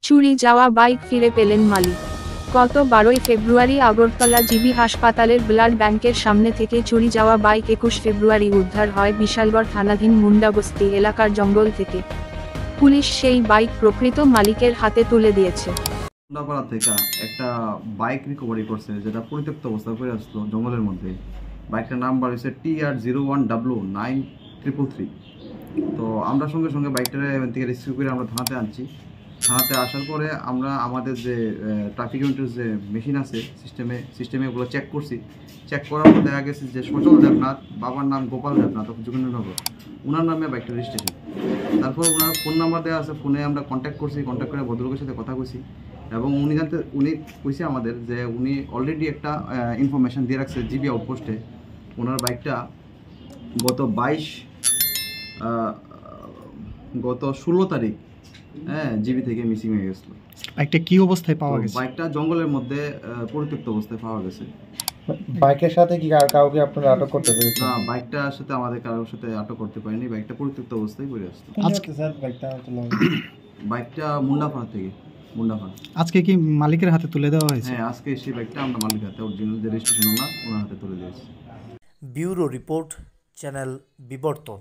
চুরি যাওয়া বাইক ফিরে পেলেন মালিক। গত 12 ফেব্রুয়ারি আগরতলা জিবি হাসপাতালের ব্লাড ব্যাংকের সামনে থেকে চুরি যাওয়া বাইক 21 ফেব্রুয়ারি উদ্ধার হয় বিশালগড় থানাধীন মুন্ডাবস্তি এলাকার জঙ্গল থেকে। পুলিশ সেই বাইক প্রকৃত মালিকের হাতে তুলে দিয়েছে। মুন্ডাপাড়া থেকে একটা বাইক রিকভারি করছে, যেটা পরিত্যক্ত অবস্থায় পড়ে আসলো জঙ্গলের মধ্যে। বাইকটার নাম্বার হচ্ছে TR01W9333। তো আমরা সঙ্গে সঙ্গে বাইকটা এখান থেকে রেস্কিউ করে আমরা থানাতে আনছি। থানাতে আসার পরে আমরা আমাদের যে ট্রাফিক ইউনিটের যে মেশিন আছে সিস্টেমে ওগুলো চেক করছি। চেক করার পর দেখা গেছে যে সচল দেবনাথ, বাবার নাম গোপাল দেবনাথ, যোগেন্দ্রনগর, ওনার নামে বাইকটা রেজিস্ট্রেশন। তারপর ওনার ফোন নাম্বার দেওয়া আছে, ফোনে আমরা কন্ট্যাক্ট করে ভদ্রলোকের সাথে কথা কইছি এবং উনি কইছে আমাদের যে উনি অলরেডি একটা ইনফরমেশন দিয়ে রাখছে জিবি আউটপোস্টে। ওনার বাইকটা গত 16 তারিখ জিবি থেকে মিসিং হয়ে গেছিল। বাইকটা কি অবস্থায় পাওয়া গেছে? বাইকটা জঙ্গলের মধ্যে পরিত্যক্ত অবস্থায় পাওয়া গেছে। বাইকের সাথে কি আর কাউকে আপনারা আটক করতে পেরেছেন? না, বাইকটার সাথে আমাদের কারোর সাথে আটক করতে পারিনি। বাইকটা পরিত্যক্ত অবস্থায় পড়ে আসতো। আজকে স্যার বাইকটা মুন্ডাপাড়া থেকে। আজকে কি মালিকের হাতে তুলে দেওয়া হয়েছে? হ্যাঁ, আজকে সেই বাইকটা আমরা মালিকের হাতে, অরিজিনাল যে রেজিস্ট্রেশন ওনার হাতে তুলে দিয়েছি। ব্যুরো রিপোর্ট, চ্যানেল বিবর্তন।